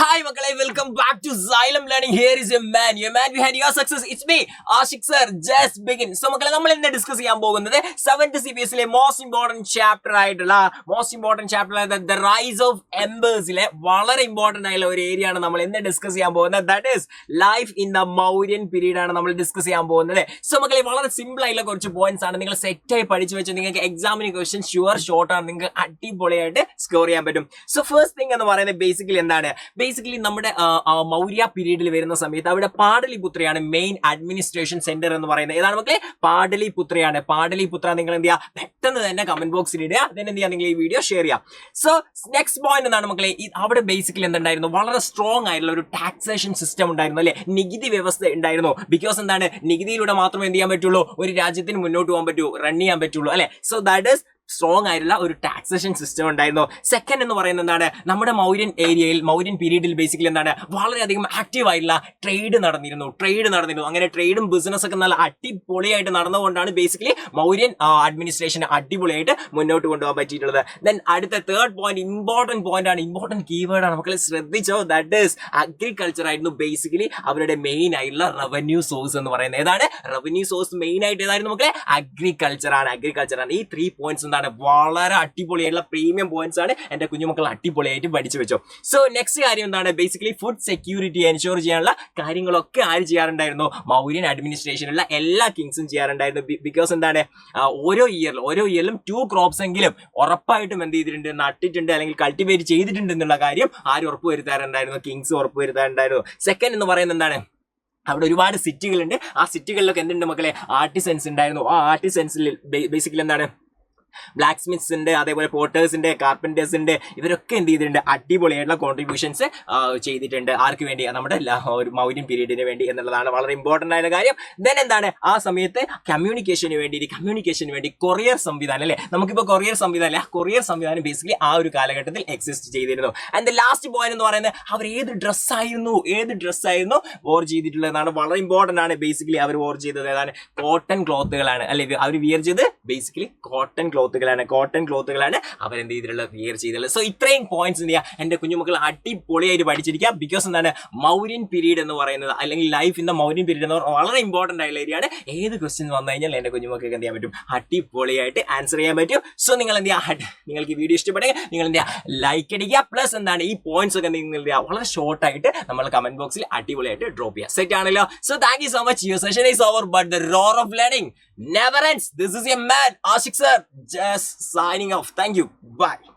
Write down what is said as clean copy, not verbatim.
Hi, Makalai. Welcome back to Xylem Learning. Here is your man behind your success. It's me, Ashik sir. Just begin. So, Makalai, നമ്മൾ ഇന്ന് discuss ചെയ്യാൻ പോകുന്നത് 7th CBSE most important chapter ആയിട്ടുള്ള the rise of എംബേഴ്സിലെ വളരെ important ആയിട്ടുള്ള ഒരു area ആണ് നമ്മൾ ഇന്ന് ഡിസ്കസ് ചെയ്യാൻ പോകുന്നത്. That is life in the Mauryan period ആണ് നമ്മൾ ഡിസ്കസ് ചെയ്യാൻ പോകുന്നത്. സോ മക്കളെ, വളരെ സിമ്പിൾ ആയിട്ടുള്ള കുറച്ച് പോയിന്റ്സ് ആണ്. നിങ്ങൾ സെറ്റായി പഠിച്ചു വെച്ച് നിങ്ങൾക്ക് എക്സാമിന് ക്വസ്റ്റ്യൻ ഷുവർ ഷോർട്ട് ആണ്, നിങ്ങൾക്ക് അടിപൊളിയായിട്ട് സ്കോർ ചെയ്യാൻ പറ്റും. സോ ഫസ്റ്റ് തിങ് എന്ന് പറയുന്നത് ബേസിക്കലി എന്താണ്? ബേസിക്കലി നമ്മുടെ മൗര്യ പീരീഡിൽ വരുന്ന സമയത്ത് അവിടെ പാടലിപുത്രയാണ് മെയിൻ അഡ്മിനിസ്ട്രേഷൻ സെന്റർ എന്ന് പറയുന്നത്. ഏതാണ് മക്കളെ? പാടലിപുത്രയാണ്. പാടലിപുത്ര നിങ്ങൾ എന്ത് ചെയ്യുക, പെട്ടെന്ന് തന്നെ കമന്റ് ബോക്സിൽ ഇടുക. then എന്ത് ചെയ്യുക, നിങ്ങൾ ഈ വീഡിയോ ഷെയർ ചെയ്യാം. സോ നെക്സ്റ്റ് പോയിന്റ് എന്താണ് മക്കളെ? അവിടെ ബേസിക്കലി എന്തുണ്ടായിരുന്നു? വളരെ സ്ട്രോങ് ആയിട്ടുള്ള ഒരു ടാക്സേഷൻ സിസ്റ്റം ഉണ്ടായിരുന്നു, അല്ലെ? നികുതി വ്യവസ്ഥ ഉണ്ടായിരുന്നു. ബിക്കോസ് എന്താണ്, നികുതിയിലൂടെ മാത്രമേ എന്ത് ചെയ്യാൻ പറ്റുള്ളൂ, ഒരു രാജ്യത്തിന് മുന്നോട്ട് പോകാൻ പറ്റൂ, റൺ ചെയ്യാൻ പറ്റുള്ളൂ, അല്ലെ? സോ ദാറ്റ് ഈസ് സ്ട്രോങ് ആയിട്ടുള്ള ഒരു ടാക്സേഷൻ സിസ്റ്റം ഉണ്ടായിരുന്നു. സെക്കൻഡ് എന്ന് പറയുന്നത് എന്താണ്? നമ്മുടെ മൗര്യൻ ഏരിയയിൽ, മൗര്യൻ പീരീഡിൽ ബേസിക്കലി എന്താണ്, വളരെയധികം ആക്റ്റീവ് ആയിട്ടുള്ള ട്രേഡ് നടന്നിരുന്നു. അങ്ങനെ ട്രേഡും ബിസിനസ് ഒക്കെ നല്ല അടിപൊളിയായിട്ട് നടന്നുകൊണ്ടാണ് ബേസിക്കലി മൗര്യൻ അഡ്മിനിസ്ട്രേഷൻ അടിപൊളിയായിട്ട് മുന്നോട്ട് കൊണ്ടുപോകാൻ പറ്റിയിട്ടുള്ളത്. ദെൻ അടുത്ത തേർഡ് പോയിന്റ്, ഇമ്പോർട്ടന്റ് പോയിന്റ് ആണ്, ഇമ്പോർട്ടന്റ് കീവേഡ് ആണ് മക്കളെ, ശ്രദ്ധിച്ചോ. ദാറ്റ് ഈസ് അഗ്രികൾച്ചർ ആയിരുന്നു ബേസിക്കലി അവരുടെ മെയിൻ ആയിട്ടുള്ള റവന്യൂ സോഴ്സ് എന്ന് പറയുന്നത്. ഏതാണ് റവന്യൂ സോഴ്സ്? മെയിൻ ആയിട്ട് ഏതായിരുന്നു മക്കളെ? അഗ്രികൾച്ചർ ആണ്. ഈ 3 പോയിന്റ്സ് വളരെ അടിപൊളിയായിട്ടുള്ള പ്രീമിയം പോയിന്റ്സ് ആണ്. എന്റെ കുഞ്ഞുമക്കൾ അടിപൊളിയായിട്ട് പഠിച്ചു വെച്ചോ. സോ നെക്സ്റ്റ് കാര്യം എന്താണ്? ബേസിക്കലി ഫുഡ് സെക്യൂരിറ്റി എൻഷുർ ചെയ്യാനുള്ള കാര്യങ്ങളൊക്കെ ആര് ചെയ്യാറുണ്ടായിരുന്നു? മൗര്യൻ അഡ്മിനിസ്ട്രേഷനുള്ള എല്ലാ കിങ്സും ചെയ്യാറുണ്ടായിരുന്നു. ബിക്കോസ് എന്താണ്, ഓരോ ഇയറിലും 2 ക്രോപ്സ് എങ്കിലും ഉറപ്പായിട്ടും എന്ത് ചെയ്തിട്ടുണ്ട്, നട്ടിട്ടുണ്ട് അല്ലെങ്കിൽ കൾട്ടിവേറ്റ് ചെയ്തിട്ടുണ്ട് എന്നുള്ള കാര്യം ആര് ഉറപ്പുവരുത്താറുണ്ടായിരുന്നു? കിങ്സ് ഉറപ്പുവരുത്താറുണ്ടായിരുന്നു. സെക്കൻഡ് എന്ന് പറയുന്നത് എന്താണ്? അവിടെ ഒരുപാട് സിറ്റികളുണ്ട്. ആ സിറ്റികളിലൊക്കെ എന്തുണ്ട് മക്കളെ? ആർട്ടിസൻസ് ഉണ്ടായിരുന്നു. ആ ആർട്ടിസൻസിൽ ബേസിക്കലി എന്താണ്, ബ്ലാക്ക് സ്മിത്ത്സിന്റെ, അതേപോലെ പോർട്ടേഴ്സിന്റെ, കാർപ്പന്റേഴ്സിന്റെ, ഇവരൊക്കെ എന്ത് ചെയ്തിട്ടുണ്ട്? അടിപൊളിയായിട്ടുള്ള കോൺട്രിബ്യൂഷൻസ് ചെയ്തിട്ടുണ്ട്. ആർക്ക് വേണ്ടി? നമ്മുടെ ഒരു മൗര്യൻ പീരീഡിന് വേണ്ടി എന്നുള്ളതാണ് വളരെ ഇമ്പോർട്ടന്റ് ആയ കാര്യം. ദെൻ എന്താണ്, ആ സമയത്ത് കമ്മ്യൂണിക്കേഷന് വേണ്ടി കൊറിയർ സംവിധാനം, അല്ലെ? നമുക്കിപ്പോൾ കൊറിയർ സംവിധാനം ബേസിക്കലി ആ ഒരു കാലഘട്ടത്തിൽ എക്സിസ്റ്റ് ചെയ്തിരുന്നു. ആൻഡ് ലാസ്റ്റ് പോയിന്റ് എന്ന് പറയുന്നത്, അവർ ഏത് ഡ്രസ്സായിരുന്നു വോർ ചെയ്തിട്ടുള്ളതാണ്. വളരെ ഇമ്പോർട്ടന്റ് ആണ്. ബേസിക്കലി അവർ വോർ ചെയ്തത് ഏതാണ്? കോട്ടൺ ക്ലോത്തുകളാണ്, അല്ലെ? അവർ വിയർ ചെയ്ത് ബേസിക്കലി കോട്ടൺ ക്ലോത്തുകളാണ് അവരെന്ത് ചെയ്തിട്ടുള്ളത്? വിയർ ചെയ്തിട്ടുള്ളത്. സോ ഇത്രയും പോയിന്റ്സ് എന്ത് ചെയ്യുക, എന്റെ കുഞ്ഞുമക്കൾ അടിപൊളിയായിട്ട് പഠിച്ചിരിക്കുക. ബിക്കോസ് എന്താണ്, മൗര്യൻ പീരീഡ് എന്ന് പറയുന്നത്, അല്ലെങ്കിൽ life in the Mauryan period എന്ന് പറയുന്നത് വളരെ ഇമ്പോർട്ടന്റ് ആയിട്ടുള്ള ഏരിയ ആണ്. ഏത് ക്വസ്റ്റ്യൻ വന്നു കഴിഞ്ഞാൽ എന്റെ കുഞ്ഞുമക്കൾക്ക് എന്ത് ചെയ്യാൻ പറ്റും? അടിപൊളിയായിട്ട് ആൻസർ ചെയ്യാൻ പറ്റും. സോ നിങ്ങൾ എന്ത് ചെയ്യുക, നിങ്ങൾക്ക് ഈ വീഡിയോ ഇഷ്ടപ്പെടുക, നിങ്ങൾ എന്ത് ചെയ്യുക, ലൈക്ക് അടിക്കുക. പ്ലസ് എന്താണ്, ഈ പോയിന്റ്സ് ഒക്കെ നിങ്ങൾ എന്ത് ചെയ്യുക, വളരെ ഷോർട്ട് ആയിട്ട് നമ്മൾ കമന്റ് ബോക്സിൽ അടിപൊളിയായിട്ട് ഡ്രോപ്പ് ചെയ്യുക. സെറ്റ് ആണല്ലോ? So thank you so much. Your session is over, but the roar of learning never ends. This is your man Ashik sir, just signing off. Thank you. Bye.